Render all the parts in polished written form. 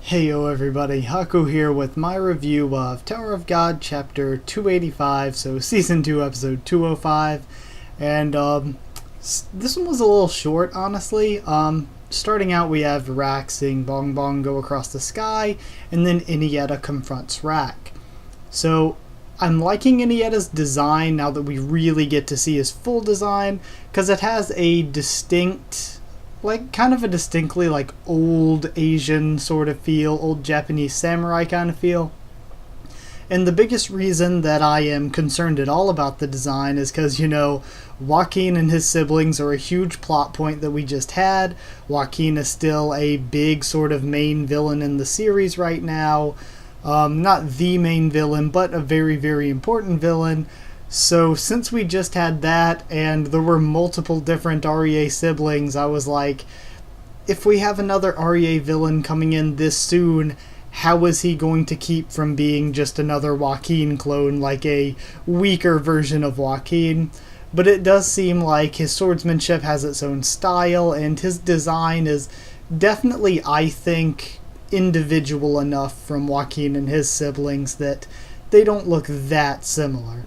Heyo everybody, Haku here with my review of Tower of God chapter 285, so season 2 episode 205, and this one was a little short honestly. Starting out we have Rak seeing Bong Bong go across the sky, and then Inieta confronts Rak. So I'm liking Inieta's design now that we really get to see his full design, because it has a distinct, kind of a distinctly old Asian sort of feel, old Japanese samurai kind of feel. And the biggest reason that I am concerned at all about the design is because, Joaquin and his siblings are a huge plot point that we just had. Joaquin is still a big sort of main villain in the series right now. Not the main villain, but a very, very important villain. So since we just had that, and there were multiple different REA siblings, I was like, if we have another REA villain coming in this soon, how is he going to keep from being just another Joaquin clone, like a weaker version of Joaquin? But it does seem like his swordsmanship has its own style, and his design is definitely, I think, individual enough from Joaquin and his siblings that they don't look that similar.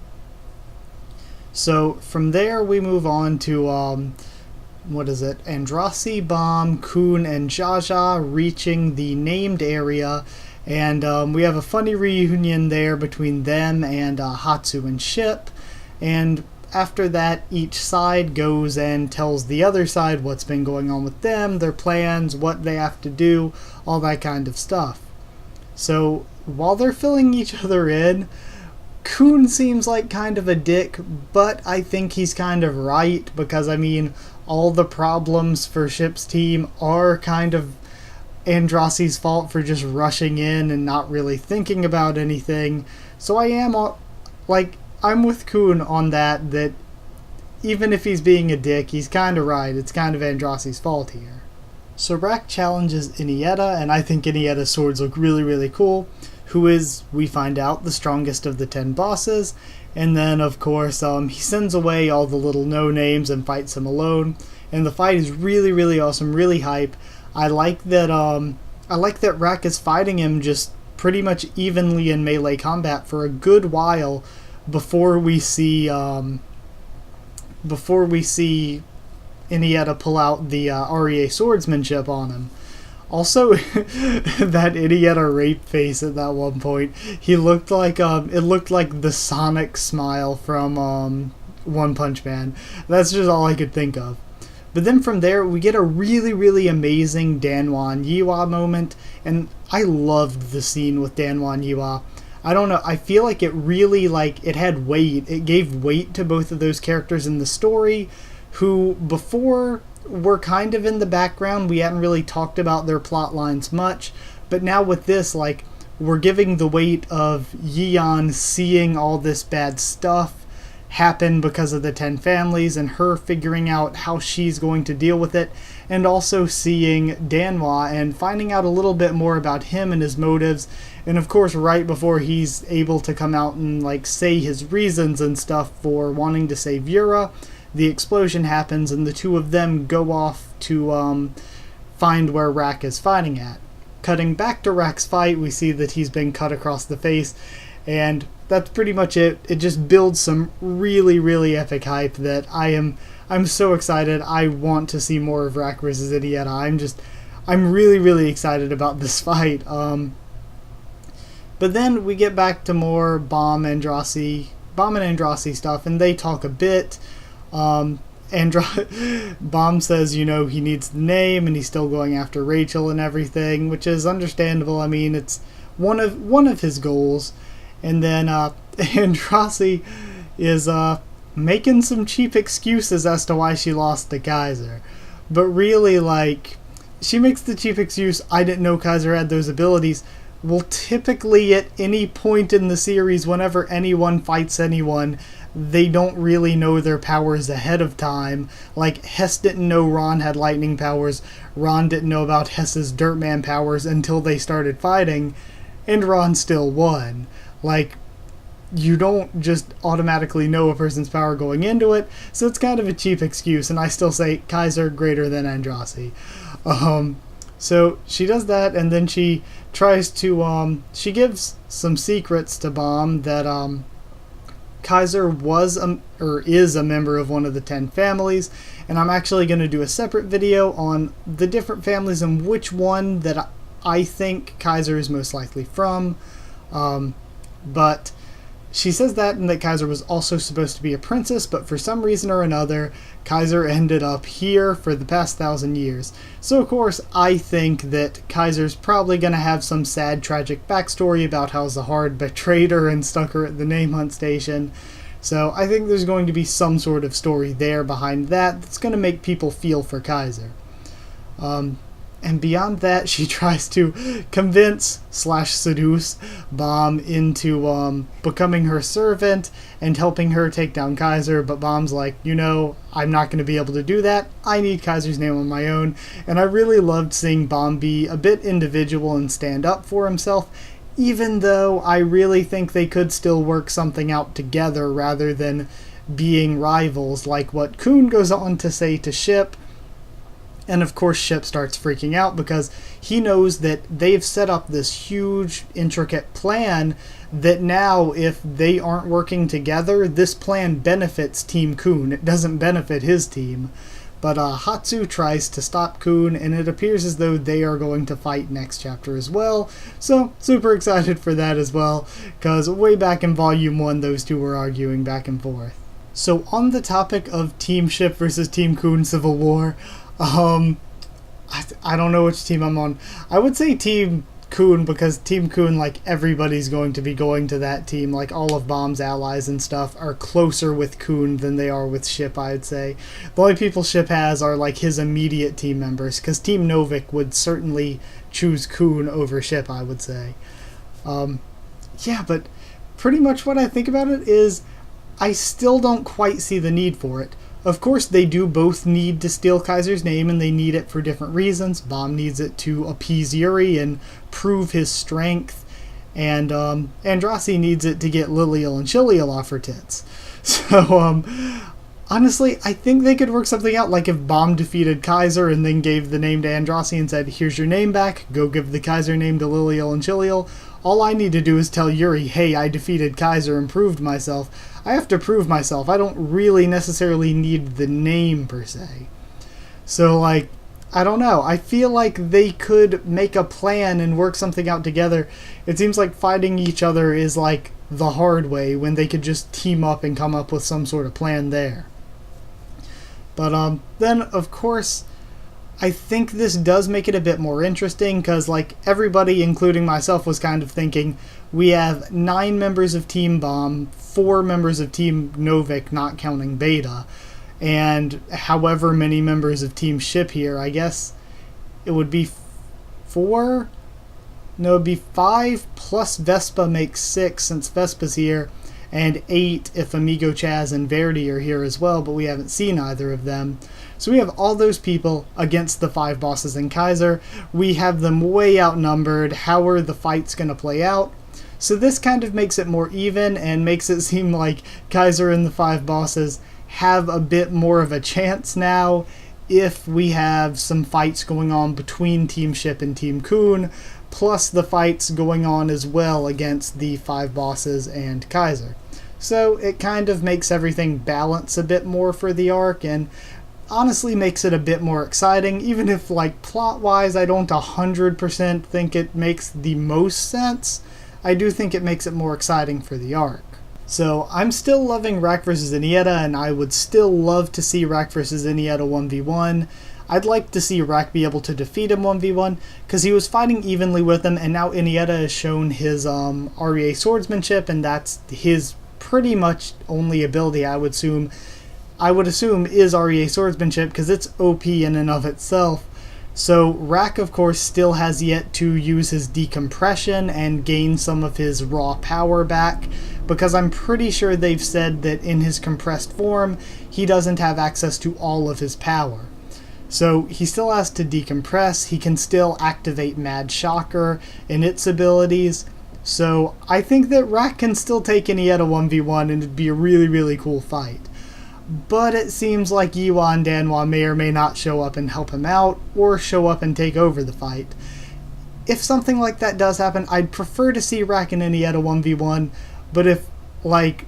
So from there we move on to, Andrasi, Bomb, Kun, and Jaja reaching the named area, and we have a funny reunion there between them and Hatsu and Ship, and after that each side goes and tells the other side what's been going on with them, their plans, what they have to do, all that kind of stuff. So while they're filling each other in, Kun seems like kind of a dick, but I think he's kind of right, because all the problems for Ship's team are kind of Andrasi's fault for just rushing in and not really thinking about anything. So I'm with Kun on that even if he's being a dick, he's kind of right. It's kind of Andrasi's fault here. So Rak challenges Inieta, and I think Inieta's swords look really, really cool. Who is, we find out, the strongest of the 10 bosses. And then, of course, he sends away all the little no-names and fights him alone. And the fight is really, really awesome, really hype. I like that Rak is fighting him just pretty much evenly in melee combat for a good while before we see Inieta pull out the REA swordsmanship on him. Also, that Inieta rape face at that one point, he looked like, it looked like the Sonic smile from One Punch Man. That's just all I could think of. But then from there, we get a really, really amazing Danwan Yiwa moment, and I loved the scene with Danwan Yiwa. I don't know, I feel like it really, it had weight. It gave weight to both of those characters in the story, who before were kind of in the background. We hadn't really talked about their plot lines much, but now with this, we're giving the weight of Yeon seeing all this bad stuff happen because of the 10 families and her figuring out how she's going to deal with it, and also seeing Danwa and finding out a little bit more about him and his motives. And of course, right before he's able to come out and say his reasons and stuff for wanting to save Yura, the explosion happens, and the two of them go off to find where Rak is fighting at. Cutting back to Rak's fight, we see that he's been cut across the face, and that's pretty much it. It just builds some really, really epic hype that I'm so excited. I want to see more of Rak versus Inieta. I'm really, really excited about this fight. But then we get back to more Bomb and Andrasi stuff, and they talk a bit. Bomb says, he needs the name, and he's still going after Rachel and everything, which is understandable. It's one of his goals. And then Andrasi is making some cheap excuses as to why she lost to Kaiser. But really, she makes the cheap excuse, I didn't know Kaiser had those abilities. Well, typically at any point in the series, whenever anyone fights anyone, they don't really know their powers ahead of time. Hess didn't know Ron had lightning powers. Ron didn't know about Hess's Dirtman powers until they started fighting, and Ron still won. You don't just automatically know a person's power going into it, so it's kind of a cheap excuse, and I still say Kaiser greater than Andrasi. So she does that, and then she tries to she gives some secrets to Bomb that Kaiser was or is a member of one of the 10 families, and I'm actually going to do a separate video on the different families and which one that I think Kaiser is most likely from. But she says that, and that Kaiser was also supposed to be a princess, but for some reason or another, Kaiser ended up here for the past 1,000 years. So of course, I think that Kaiser's probably going to have some sad, tragic backstory about how Zahard betrayed her and stuck her at the name hunt station. So I think there's going to be some sort of story there behind that that's going to make people feel for Kaiser. And beyond that, she tries to convince / seduce Bomb into becoming her servant and helping her take down Kaiser. But Bomb's like, I'm not going to be able to do that. I need Kaiser's name on my own. And I really loved seeing Bomb be a bit individual and stand up for himself, even though I really think they could still work something out together rather than being rivals, like what Kun goes on to say to Ship. And of course Ship starts freaking out because he knows that they've set up this huge, intricate plan that now, if they aren't working together, this plan benefits Team Kun. It doesn't benefit his team. But Hatsu tries to stop Kun, and it appears as though they are going to fight next chapter as well. So, super excited for that as well, because way back in Volume 1, those two were arguing back and forth. So, on the topic of Team Ship versus Team Kun Civil War, I don't know which team I'm on. I would say Team Kun, because Team Kun, like, everybody's going to be going to that team. Like, all of Bomb's allies and stuff are closer with Kun than they are with Ship, I'd say. The only people Ship has are, like, his immediate team members, because Team Novik would certainly choose Kun over Ship, I would say. Yeah, but pretty much what I think about it is I still don't quite see the need for it. Of course, they do both need to steal Kaiser's name, and they need it for different reasons. Bomb needs it to appease Yuri and prove his strength, and Andrasi needs it to get Lilial and Chilial off her tits. So, honestly, I think they could work something out, like if Bomb defeated Kaiser and then gave the name to Andrasi and said, here's your name back, go give the Kaiser name to Lilial and Chilial. All I need to do is tell Yuri, hey, I defeated Kaiser and proved myself. I have to prove myself. I don't really necessarily need the name, per se. So, like, I don't know. I feel like they could make a plan and work something out together. It seems like fighting each other is, like, the hard way, when they could just team up and come up with some sort of plan there. But, then, of course, I think this does make it a bit more interesting, because, like, everybody, including myself, was kind of thinking, we have 9 members of Team Bomb, 4 members of Team Novik, not counting Beta, and however many members of Team Ship here. I guess it would be 4? No, it would be 5 plus Vespa makes 6, since Vespa's here, and 8 if Amigo Chaz and Verdi are here as well, but we haven't seen either of them. So we have all those people against the 5 bosses and Kaiser. We have them way outnumbered. How are the fights going to play out? So this kind of makes it more even and makes it seem like Kaiser and the 5 bosses have a bit more of a chance now if we have some fights going on between Team Ship and Team Kun, plus the fights going on as well against the 5 bosses and Kaiser. So it kind of makes everything balance a bit more for the arc, and honestly makes it a bit more exciting, even if, like, plot-wise I don't 100% think it makes the most sense. I do think it makes it more exciting for the arc. So I'm still loving Rack vs. Inieta, and I would still love to see Rack vs. Inieta 1v1. I'd like to see Rack be able to defeat him 1v1, because he was fighting evenly with him, and now Inieta has shown his REA swordsmanship, and that's his pretty much only ability, I would assume, is REA swordsmanship, because it's OP in and of itself. So Rack, of course, still has yet to use his decompression and gain some of his raw power back, because I'm pretty sure they've said that in his compressed form, he doesn't have access to all of his power. So he still has to decompress. He can still activate Mad Shocker and its abilities. So I think that Rack can still take Inieta 1v1, and it'd be a really, really cool fight. but it seems like Yiwa and Danwa may or may not show up and help him out, or show up and take over the fight. If something like that does happen, I'd prefer to see Rack and Inieta 1v1, but if, like,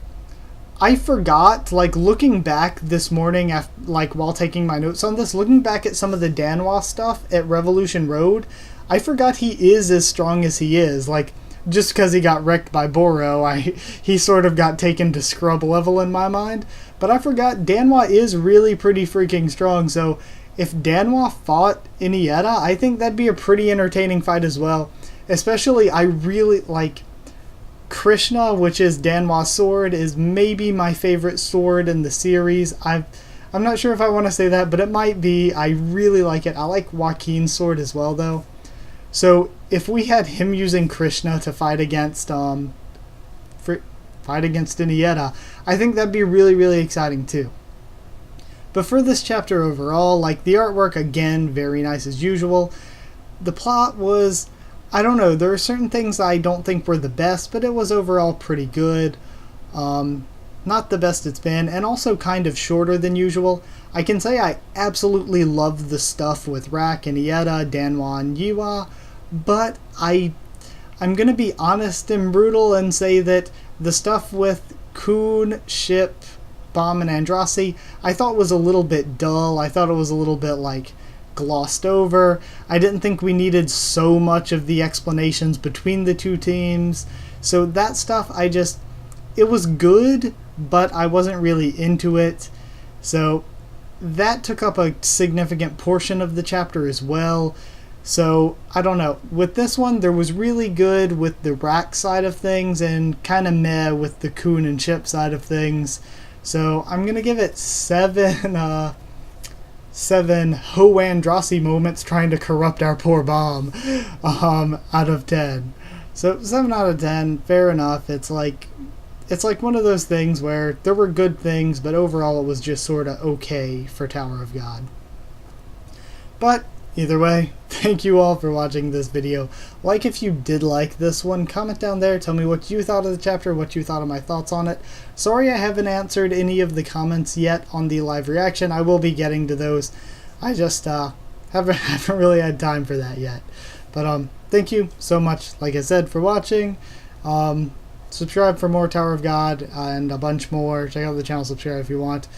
I forgot, like, looking back this morning, after, like, while taking my notes on this, looking back at some of the Danwa stuff at Revolution Road, I forgot he is as strong as he is. Like, just because he got wrecked by Boro, he sort of got taken to scrub level in my mind. But I forgot Danwa is really pretty freaking strong, so if Danwa fought Inieta, I think that'd be a pretty entertaining fight as well. Especially, I really like Krishna, which is Danwa's sword, is maybe my favorite sword in the series. I'm not sure if I want to say that, but it might be. I really like it. I like Joaquin's sword as well, though. So if we had him using Krishna to fight against Inieta, I think that'd be really, really exciting too. But for this chapter overall, like, the artwork, again, very nice as usual. The plot was, I don't know, there are certain things I don't think were the best, but it was overall pretty good. Not the best it's been, and also kind of shorter than usual. I can say I absolutely love the stuff with Rack, Inieta, Danwa, and Yiwa, but I'm going to be honest and brutal and say that the stuff with Kun, Ship, Bomb, and Andrasi, I thought was a little bit dull. I thought it was a little bit, like, glossed over. I didn't think we needed so much of the explanations between the two teams. So that stuff, it was good, but I wasn't really into it. So that took up a significant portion of the chapter as well. So, I don't know. With this one, there was really good with the Rack side of things and kind of meh with the Kun and Ship side of things. So, I'm going to give it 7 Ho-Andrasi moments trying to corrupt our poor Bomb out of 10. So, 7 out of 10, fair enough. It's like one of those things where there were good things, but overall it was just sort of okay for Tower of God. But either way, thank you all for watching this video. Like if you did like this one, comment down there, tell me what you thought of the chapter, what you thought of my thoughts on it. Sorry I haven't answered any of the comments yet on the live reaction. I will be getting to those. I just haven't really had time for that yet. But thank you so much, like I said, for watching. Subscribe for more Tower of God and a bunch more. Check out the channel, subscribe if you want.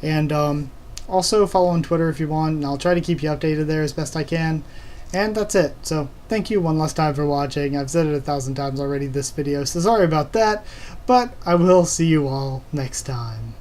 And also follow on Twitter if you want, and I'll try to keep you updated there as best I can. And that's it. So thank you one last time for watching. I've said it 1,000 times already this video, so sorry about that. But I will see you all next time.